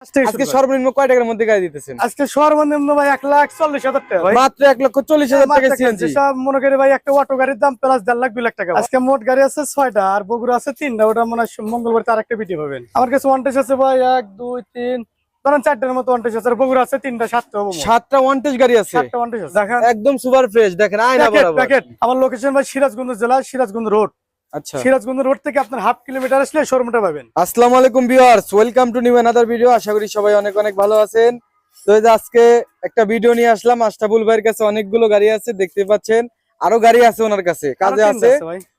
আজকে সর্বনিম্ন কয় টাকার মধ্যে গাড়ি দিতেছেন? আজকে সর্বনিম্ন ভাই 1,40,000 টাকা ভাই। মাত্র 1,40,000 টাকা সিএনজি। সব মনে করি ভাই একটা অটো গাড়ির দাম প্লাস 1.5 লাখ 2 লাখ টাকা। আজকে মোট গাড়ি আছে 6টা আর বগুড়া আছে 3টা। ওটা মনে হয় মঙ্গলবার তার একটা ভিডিও পাবেন। আমার কাছে ওয়ান্টেজ আছে ভাই 1 2 3 ধরেন 4টার মতো ওয়ান্টেজ আছে। বগুড়া আছে 3টা 7টা হবে। 7টা ওয়ান্টেজ গাড়ি আছে। 7টা ওয়ান্টেজ আছে। দেখেন একদম সুপার ফ্রেশ, দেখেন আয়না বরাবর। প্যাকেট। আমার লোকেশন ভাই সিরাজগঞ্জ জেলা, সিরাজগঞ্জ রোড। আচ্ছা, সিরাজগঞ্জ রোড থেকে আপনার হাফ কিলোমিটার আসলে শোরুমটা পাবেন। আসসালামু আলাইকুম viewers, welcome to new another video. আশা করি সবাই অনেক অনেক ভালো আছেন। তো এই যে আজকে একটা ভিডিও নিয়ে আসলাম। আশরাফুল ভাইয়ের কাছে অনেকগুলো গাড়ি আছে, দেখতে পাচ্ছেন। আরো গাড়ি আছে ওনার কাছে, কাজে আছে।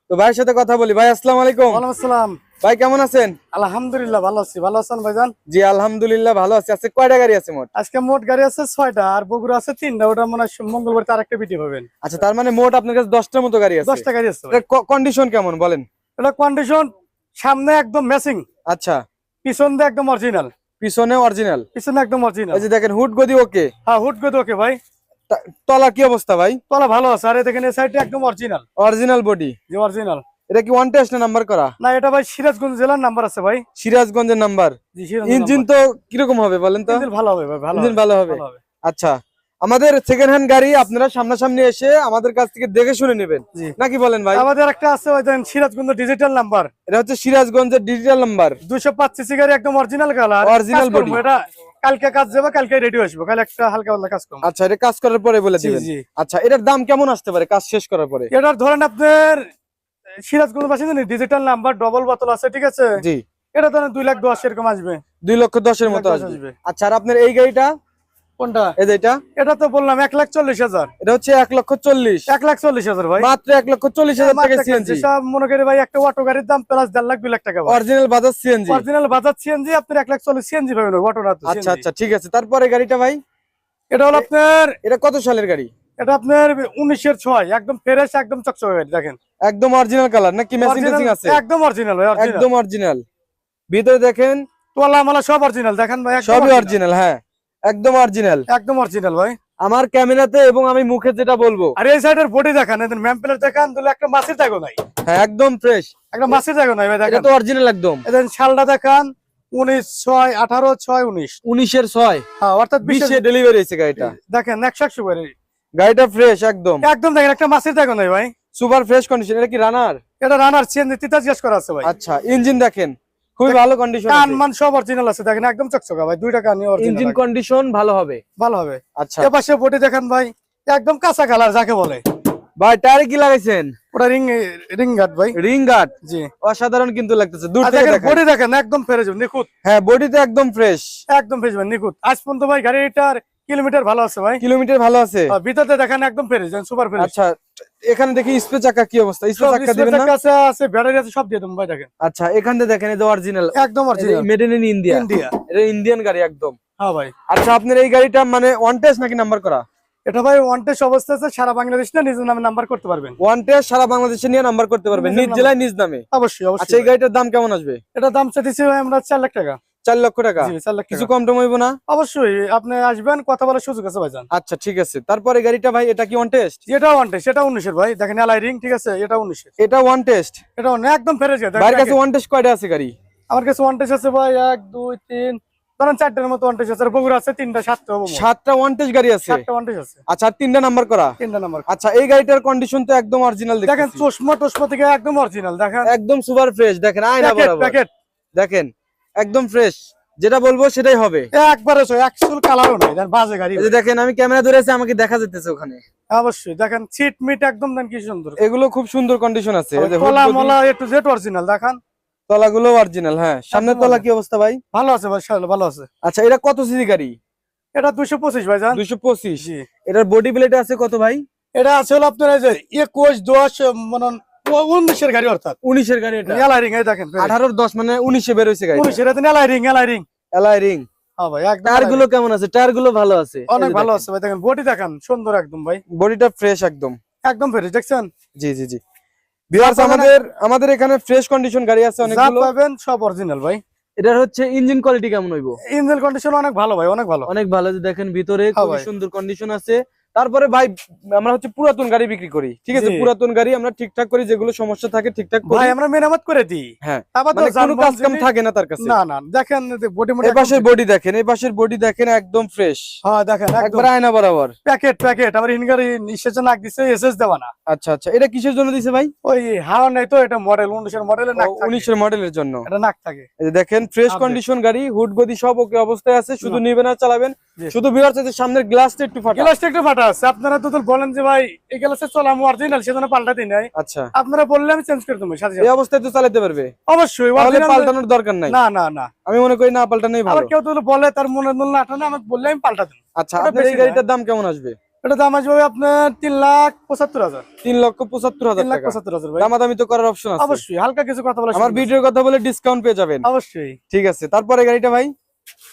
তো ভাইয়ের সাথে কথা বলি। ভাই আসসালামু আলাইকুম। ওয়ালাইকুম আসসালাম। ভাই কেমন আছেন? আলহামদুলিল্লাহ ভালো আছি। ভালো আছেন ভাইজান? জি আলহামদুলিল্লাহ ভালো আছি। আজকে কয়টা গাড়ি আছে মোট? আজকে মোট গাড়ি আছে 6টা আর বগুড়া আছে 3টা। ওটা মনে হয় মঙ্গলবার তার একটা ভিডিও পাবেন। আচ্ছা, তার মানে মোট আপনার কাছে 10টার মতো গাড়ি আছে। 10টা গাড়ি আছে। কন্ডিশন কেমন বলেন? এটা কন্ডিশন সামনে একদম ম্যাচিং, আচ্ছা, পিছন দিয়ে একদম অরিজিনাল। পিছনে অরিজিনাল, পিছনে একদম অরিজিনাল। এই যে দেখেন হুড গদি ওকে। হ্যাঁ হুড গদি ওকে ভাই। তলা কি অবস্থা ভাই? তলা ভালো আছে। আর দেখেন এই সাইডটা একদম অরিজিনাল। Original body. জি অরিজিনাল। এটা কি ওয়ান টেস্ট না নাম্বার করা? না এটা ভাই সিরাজগঞ্জ জেলার নাম্বার আছে ভাই। সিরাজগঞ্জের নাম্বার। জি সিরাজগঞ্জ। ইঞ্জিন তো কিরকম হবে বলেন তো? ইঞ্জিন ভালো হবে ভাই, ভালো ইঞ্জিন ভালো হবে। আচ্ছা, আমাদের সেকেন্ড হ্যান্ড গাড়ি আপনারা সামনাসামনি এসে আমাদের কাছ থেকে দেখে শুনে নেবেন নাকি বলেন ভাই? আমাদের একটা আছে ওই দেখেন সিরাজগঞ্জ ডিজিটাল নাম্বার। এটা হচ্ছে সিরাজগঞ্জের ডিজিটাল নাম্বার। 205 সিসি গাড়ি, একদম অরিজিনাল কালার, অরিজিনাল বডি। এটা কালকে কাজ যাবে, কালকে রেডি আসবে, কাল একটা হালকা পাতলা কাজ করব। আচ্ছা, এটা কাজ করার পরে বলে দিবেন। আচ্ছা, এটার দাম কেমন আসতে পারে কাজ শেষ করার পরে? এটার ধরেন আপনার সিরাজগঞ্জ বাসিন্দা ডিজিটাল নাম্বার, ডবল বোতল আছে, ঠিক আছে? জি। এটা ধরেন 2,10,000 এরকম আসবে। 2,10,000 এর মতো আসবে। আচ্ছা, আর আপনার এই গাড়িটা কোনটা? এই যে এটা তো বললাম 1,40,000। এটা হচ্ছে 1,40,000। 1,40,000 ভাই। মাত্র 1,40,000 টাকা সিএনজি। সব মনে করি ভাই একটা অটো গাড়ির দাম প্লাস 1.5 লাখ 2 লাখ টাকা। Original Bajaj CNG. Original Bajaj CNG আপনার 1,40,000 সিএনজি পাবেন অটো না তো। আচ্ছা আচ্ছা, ঠিক আছে। তারপরে গাড়িটা ভাই, এটা হলো আপনার, এটা কত সালের গাড়ি? এটা আপনার 19-এর 6, একদম ফ্রেশ, একদম চকচকে গাড়ি। দেখেন একদম অরিজিনাল কালার নাকি ম্যাচিং টেচিং আছে? একদম অরিজিনাল ভাই, একদম অরিজিনাল। ভিতরে দেখেন তোলা মালা সব অরিজিনাল। দেখেন ভাই সবই অরিজিনাল। হ্যাঁ একদম অরিজিনাল, একদম অরিজিনাল ভাই। আমার ক্যামেরাতে এবং আমি মুখে যেটা বলবো। আর এই সাইডের বডি দেখেন, এদের ম্যাম্পেলার দেখেন, দুলে একটা মাছের দাগও নাই। হ্যাঁ একদম ফ্রেশ, একটা মাছের দাগও নাই ভাই। দেখেন এটা তো অরিজিনাল একদম। এদের শালটা দেখেন 19/6, 18/6, 19। 19-এর 6। হ্যাঁ অর্থাৎ 20-এ ডেলিভারি হয়েছে গাড়িটা। দেখেন 100 গাড়ি। গাড়িটা ফ্রেশ একদম। একদম দেখেন একটা মাছের দাগও নাই ভাই। Super fresh condition. এটা কি রানার? এটা রানার সিএনজি 33 করা আছে ভাই। আচ্ছা, ইঞ্জিন দেখেন খুবই ভালো কন্ডিশন আছে। কান মান সব অরিজিনাল আছে। দেখেন একদম চকচকা ভাই, দুইটা কানই অরিজিনাল। ইঞ্জিন কন্ডিশন ভালো হবে, ভালো হবে। আচ্ছা, এর পাশে বডি দেখেন ভাই, একদম কাঁচা কালার যাকে বলে। ভাই টায়ারে কি লাগাইছেন? ওটা রিং গার্ড ভাই। Ring guard. জি অসাধারণ কিন্তু লাগতেছে দূর থেকে দেখেন। বডি দেখেন একদম ফ্রেশ, নিখুঁত। হ্যাঁ বডিতে একদম ফ্রেশ, একদম ফ্রেশ ভাই, নিখুঁত। আজ পর্যন্ত ভাই গাড়িটার কিলোমিটার ভালো আছে ভাই। কিলোমিটার ভালো আছে। ভিতরে দেখেন একদম ফ্রেশ, সুপার ফ্রেশ। আচ্ছা, এখানে দেখি স্পে চাকা কি অবস্থা? স্পে চাকা দিবেন না? আছে আছে, ব্যাটারি আছে, সব দিয়ে দেব ভাই। দেখেন আচ্ছা, এখান থেকে দেখেন এই যে অরিজিনাল, একদম অরিজিনাল, মেড ইন ইন্ডিয়া। এটা ইন্ডিয়ান গাড়ি একদম। হ্যাঁ ভাই। আচ্ছা, আপনার এই গাড়িটা মানে ওয়ান টেস্ট নাকি নাম্বার করা? এটা ভাই ওয়ান টেস্ট অবস্থা আছে, সারা বাংলাদেশ না নিজের নামে নাম্বার করতে পারবেন। ওয়ান টেস্ট সারা বাংলাদেশে নিয়ে নাম্বার করতে পারবেন, নিজ জেলায় নিজ নামে। অবশ্যই অবশ্যই। আচ্ছা, এই গাড়িটার দাম কেমন আসবে? এটা দাম চাইছি ভাই আমরা 4 লাখ টাকা। 4 লক্ষ টাকা? জি 4 লাখ টাকা। কিছু কম টম হইব না? অবশ্যই আপনি আসবেন, কথা বলার সুযোগ আছে ভাইজান। আচ্ছা ঠিক আছে। তারপরে গাড়িটা ভাই, এটা কি ওয়ান টেস্ট? এটা ওয়ান টেস্ট, এটা 19-এর ভাই। দেখেন এলআই রিং, ঠিক আছে? এটা 19-এর। এটা ওয়ান টেস্ট। এটা একদম ফ্রেশ গাড়ি। ভাইয়ের কাছে ওয়ান টেস্ট কয়টা আছে গাড়ি? আমার কাছে ওয়ান টেস্ট আছে ভাই 1 2 3 ধরেন 4টার মতো ওয়ান টেস্ট আছে। বগুড়া আছে 3টা 7টা হবে। 7টা ওয়ান টেস্ট গাড়ি আছে। 7টা ওয়ান টেস্ট আছে। আচ্ছা, 3টা নাম্বার করা? 3টা নাম্বার। আচ্ছা, এই গাড়িটার কন্ডিশন তো একদম অরিজিনাল দেখেন চশমা টশমা থেকে একদম অরিজিনাল। দেখেন একদম সুপার ফ্রেশ। দেখেন আয়না বরাবর প্যাকেট দেখেন একদম ফ্রেশ। যেটা বলবো সেটাই হবে একবারে। অ্যাকচুয়াল কালারও নাই, দেন বাজে গাড়ি। এই যে দেখেন, আমি ক্যামেরা ধরেছি, আমাকে দেখা যাচ্ছে ওখানে। অবশ্যই দেখেন সিট মিট একদম দেন কি সুন্দর। এগুলো খুব সুন্দর কন্ডিশন আছে। এই যে তলা মলা এ টু জেড অরিজিনাল। দেখেন তলাগুলো অরিজিনাল। হ্যাঁ, সামনের তলা কি অবস্থা ভাই? ভালো আছে ভাই, ভালো আছে। আচ্ছা, এটা কত সিসি গাড়ি? এটা 225 ভাই জান। 225। জি। এটার বডি প্লেট আছে কত ভাই? এটা আছে হলো আপনার এই যে 21 10 মানে 19-এর গাড়ি, অর্থাৎ 19-এর গাড়ি। এটা এলআই রিং, এই দেখেন 18-10 মানে 19-এ বের হইছে গাড়ি। 19-এর এটা LI ring, LI ring. LI ring. হ্যাঁ ভাই একদম। টায়ার গুলো কেমন আছে? টায়ার গুলো ভালো আছে, অনেক ভালো আছে ভাই। দেখেন বডি দেখেন সুন্দর একদম ভাই। বডিটা ফ্রেশ একদম। একদম ফ্রেশ দেখছেন? জি জি জি। ভিউয়ার্স, আমাদের এখানে ফ্রেশ কন্ডিশন গাড়ি আছে অনেকগুলো। যা পাবেন সব অরিজিনাল ভাই। এটার হচ্ছে ইঞ্জিন কোয়ালিটি কেমন হইবো? ইঞ্জিন কন্ডিশন অনেক ভালো ভাই, অনেক ভালো। অনেক ভালো। যে দেখেন ভিতরে খুব সুন্দর কন্ডিশন আছে, তারপরে ভাই আমরা হচ্ছে পুরাতন গাড়ি বিক্রি করি, ঠিক আছে? জি। পুরাতন গাড়ি আমরা ঠিকঠাক করি, যেগুলো সমস্যা থাকে ঠিকঠাক করি। ভাই আমরা মেরামত করে দিই। হ্যাঁ, আবার তো মানে কোনো যানবাহন কাজ কাম জিনিস- থাকে না তার কাছে। না না দেখেন বডি এই পাশের বডি দেখেন, এই পাশের বডি দেখেন, একদম ফ্রেশ, হ্যাঁ দেখেন একদম একবার আয়না বরাবর। প্যাকেট প্যাকেট আবার ইনগারি নিঃশ্বাস নাক দিছে এসএস দেওয়া না। আচ্ছা আচ্ছা, এটা কিসের জন্য দিছে ভাই? ওই হাওয়া নাই তো, এটা মডেল 19 মডেলের নাক থাকে। 19 মডেলের জন্য। এটা নাক থাকে। এই যে দেখেন ফ্রেশ Update। কন্ডিশন গাড়ি, হুড গদি সব ওকে অবস্থায় আছে, শুধু না। নিবেন আর চালাবেন। জি। শুধু ভিউয়ার্স আছে সামনের গ্লাসটা একটু ফাটা। গ্লাসটা একটু ফাটা আছে, আপনারা তো বলেন যে ভাই এই গ্লাসে চলাম অরিজিনাল, সেজন্য পাল্টা দিই নাই। আচ্ছা, আপনারা বললে আমি চেঞ্জ করে দেবো সাথে এই সাথে। অবস্থায় তো চালাতে পারবে, অবশ্যই তাহলে original- পাল্টানোর দরকার নাই। না না না, আমি মনে করি না পাল্টানোই ভালো। আবার কেউ তো বলে তার মনের মূল না আঠানো, আমাকে বললে আমি পাল্টা দেবো। আচ্ছা, ওটা আপনার এই বেশি গাড়িটার দাম কেমন আসবে? এটা দাম আসবে আপনার 3,75,000। 3,75,000 টাকা। 3,75,000 ভাই। দামাদামি তো করার অপশন আছে। অবশ্যই হালকা কিছু কথা বলা আমার শুনবেন। ভিডিওর কথা বলে ডিসকাউন্ট পেয়ে যাবেন। অবশ্যই। ঠিক আছে, তারপরে গাড়িটা ভাই,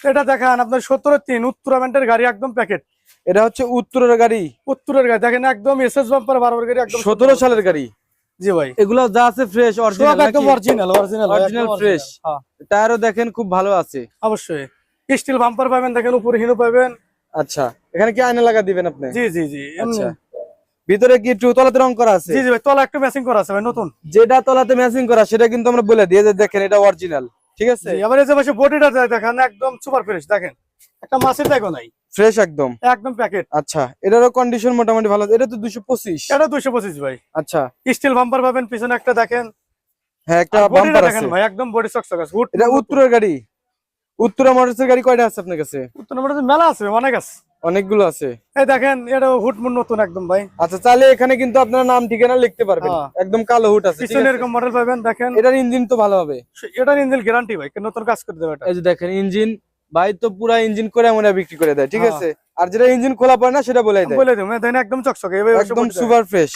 এটা দেখান আপনার 17-3 উত্তরামেন্টের গাড়ি, একদম প্যাকেট। এটা হচ্ছে উত্তরের গাড়ি, উত্তরের গাড়ি দেখেন, একদম এসএস বাম্পার বারবার গাড়ি, একদম 17 সালের গাড়ি। জি ভাই, এগুলো যা আছে ফ্রেশ সব অরিজিনাল, একদম অরিজিনাল অরিজিনাল Original fresh। টায়ারও দেখেন খুব ভালো আছে। অবশ্যই স্টিল বাম্পার পাবেন, দেখেন উপরে হিনো পাবেন। আচ্ছা, এখানে কি আয়না লাগা দিবেন আপনি? জি জি জি আচ্ছা, ভিতরে কি একটু তলাতে রং করা আছে? জি জি ভাই, তলা একটু ম্যাচিং করা আছে ভাই নতুন। যেটা তলাতে ম্যাচিং করা সেটা কিন্তু আমরা বলে দিই, যে দেখেন এটা অরিজিনাল, ঠিক আছে? জি, আবার এই যে পাশে বডিটা দেখেন একদম সুপার ফ্রেশ, দেখেন একটা মাছের দাগও নাই, ফ্রেশ একদম। একদম প্যাকেট। আচ্ছা, এটারও কন্ডিশন মোটামুটি ভালো। এটা তো 225। এটা 225 ভাই। আচ্ছা, স্টিল বাম্পার পাবেন, পিছনে একটা দেখেন, হ্যাঁ একটা বডিটা বাম্পার দেখেন আছে। ভাই, একদম বডি চকচক আছে। এটা উত্তরের গাড়ি, উত্তরা মোটরসের গাড়ি কয়টা আছে আপনার কাছে? উত্তর মেলা আছে, অনেক আছে। অনেকগুলো আছে। এই দেখেন এটা হুড মুড নতুন একদম ভাই। আচ্ছা, তাহলে এখানে কিন্তু আপনার নাম ঠিকানা লিখতে পারবেন। হ্যাঁ। একদম কালো হুড আছে, ঠিক পিছনে আছে? এরকম মডেল পাবেন, দেখেন এটার ইঞ্জিন তো ভালো হবে। এটার ইঞ্জিন গ্যারান্টি ভাই, নতুন কাজ করে দেবে এটা। এই যে দেখেন ইঞ্জিন, ভাই তো পুরা ইঞ্জিন করে আমরা বিক্রি করে দেয়, ঠিক হ্যাঁ। আছে? আর যেটা ইঞ্জিন খোলা পড়ে না সেটা বলে দেয়। বলে দেবো দেখেন একদম চকচকে, এভাবে একদম সুপার ফ্রেশ।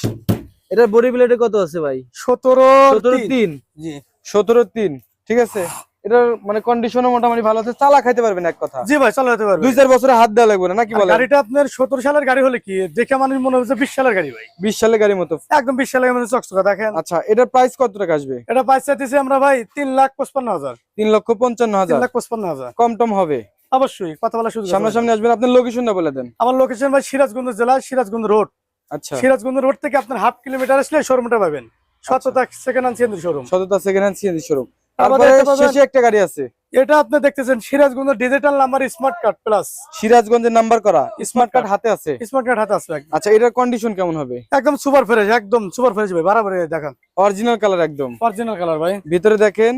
এটার বডি প্লেটে কত আছে ভাই? 17-3 জি 17.3, ঠিক আছে? এটার মানে কন্ডিশনও মোটামুটি ভালো আছে, চালা খাইতে পারবেন এক কথা। জি ভাই, চালাতে পারবে। 2-4 বছরে হাত দেওয়া লাগবে না, নাকি আর বলেন? গাড়িটা আপনার 17 সালের গাড়ি হলে কি দেখে মানুষ মনে হচ্ছে 20 সালের গাড়ি ভাই, 20 সালের গাড়ির মতো। একদম 20 সালের মধ্যে চকচকে দেখেন। আচ্ছা, এটার প্রাইস কত টাকা আসবে? এটা পয়সা দিছি আমরা ভাই 3,55,000। 3,55,000। 3,55,000 কম টম হবে। অবশ্যই, কথা বলা শুরু সামনাসামনি আসবেন, আপনার লোকেশনটা বলে দেন। আমার লোকেশন ভাই সিরাজগঞ্জ জেলা, সিরাজগঞ্জ রোড। আচ্ছা, সিরাজগঞ্জ রোড থেকে আপনার হাফ কিলোমিটার আসলে শোরুমটা পাবেন, সততা সেকেন্ড হ্যান্ড সিএনজি শোরুম। সততা সেকেন্ড হ্যান্ড সিএনজি শোরুম। তারপরে তারপরে দেখতে পাবেন- শেষে একটা গাড়ি আছে, এটা আপনি দেখতেছেন Sirajganj digital number smart card plus. সিরাজগঞ্জের নাম্বার করা, স্মার্ট কার্ড হাতে আছে। স্মার্ট কার্ড হাতে আসবে একদম। আচ্ছা, এটার কন্ডিশন কেমন হবে? একদম সুপার ফ্রেশ, একদম সুপার ফ্রেশ ভাই, বরাবর দেখেন অরিজিনাল কালার একদম। অরিজিনাল কালার ভাই। ভিতরে দেখেন,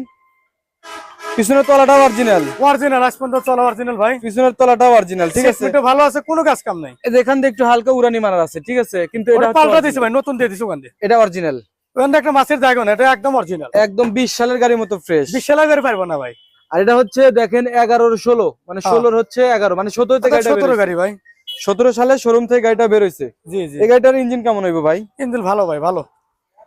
পিছনের তলাটাও অরিজিনাল, অরিজিনাল আজ পর্যন্ত চলা অরিজিনাল ভাই, পিছনের তলাটাও অরিজিনাল, ঠিক আছে? সিটটা ভালো আছে, কোনো কাজ কাম নাই। এই যে এখান দিয়ে একটু হালকা উড়ানি মারার আছে, ঠিক আছে? কিন্তু এটা ওটা হচ্ছে পাল্টা দিছে original। ভাই, নতুন দিয়ে দিছে ওখান দিয়ে। এটা অরিজিনাল, ওখান দিয়ে একটা মাছের জায়গা না, এটা একদম অরিজিনাল। একদম 20 সালের গাড়ির মতো ফ্রেশ। 20 সালের গাড়ি পারবো না ভাই। আর এটা হচ্ছে দেখেন 11-16, মানে 16 হচ্ছে 11, মানে 17 থেকে গাড়িটা 17 গাড়ি ভাই। 17 সালে শোরুম থেকে গাড়িটা বের হইছে। জি জি, এই গাড়িটার ইঞ্জিন কেমন হইব ভাই? ইঞ্জিন ভালো ভাই, ভালো।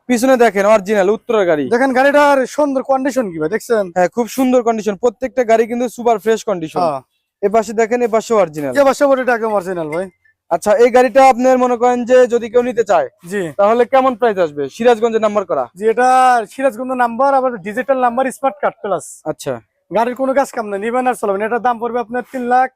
পিছনে দেখেন অরিজিনাল উত্তরের গাড়ি, দেখেন গাড়িটার সুন্দর কন্ডিশন কি ভাই, দেখছেন? হ্যাঁ খুব সুন্দর কন্ডিশন, প্রত্যেকটা গাড়ি কিন্তু সুপার ফ্রেশ কন্ডিশন। হ্যাঁ, এই পাশে দেখেন, এই পাশে অরিজিনাল। যে বাসা বডিটা একদম অরিজিনাল ভাই। আচ্ছা, এই গাড়িটা আপনার মনে করেন যে যদি কেউ নিতে চায় জি তাহলে কেমন প্রাইস আসবে? সিরাজগঞ্জের নাম্বার করা। জি, এটা সিরাজগঞ্জ নাম্বার, আবার digital number smart card plus. আচ্ছা, গাড়ির কোনো কাজ কাম নাই, নিবেন আর চলবেন। এটার দাম পড়বে আপনার 3 লাখ,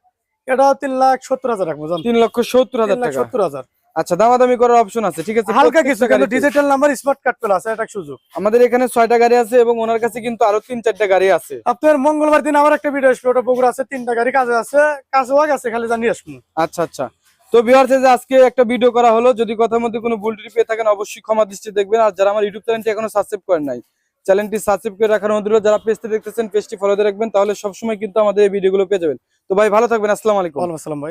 এটাও 3,70,000 রাখবো জান। 3,70,000 টাকা। 3,70,000 আচ্ছা, দামাদামি করার অপশন আছে, ঠিক আছে? হালকা কিছু, প্রত্যেকটা কিন্তু গাড়িতে। Digital number smart card plus এটা সুযোগ। আমাদের এখানে 6টা গাড়ি আছে এবং ওনার কাছে কিন্তু আরো 3-4টা গাড়ি আছে। আপনার মঙ্গলবার দিন আবার একটা ভিডিও আসবে, ওটা বগুড়া আছে, 3টা গাড়ি কাজে আছে, কাজও আছে, খালি জানিয়ে আসবো। আচ্ছা আচ্ছা, তো ভিউয়ার্স যে আজকে একটা ভিডিও করা হলো, যদি কথার মধ্যে কোনো ভুল ত্রুটি পেয়ে থাকেন অবশ্যই ক্ষমা দৃষ্টি দেখবেন। আর যারা আমার ইউটিউব চ্যানেলটি এখনো সাবস্ক্রাইব করেন নাই, চ্যানেলটি সাবস্ক্রাইব করে রাখার অনুরোধ। যারা পেজটি দেখতেছেন পেজটি ফলো দিয়ে রাখবেন, তাহলে সবসময় কিন্তু আমাদের এই ভিডিওগুলো পেয়ে যাবেন। তো ভাই ভালো থাকবেন, আসসালামু আলাইকুম। ওয়ালাইকুম আসসালাম ভাই।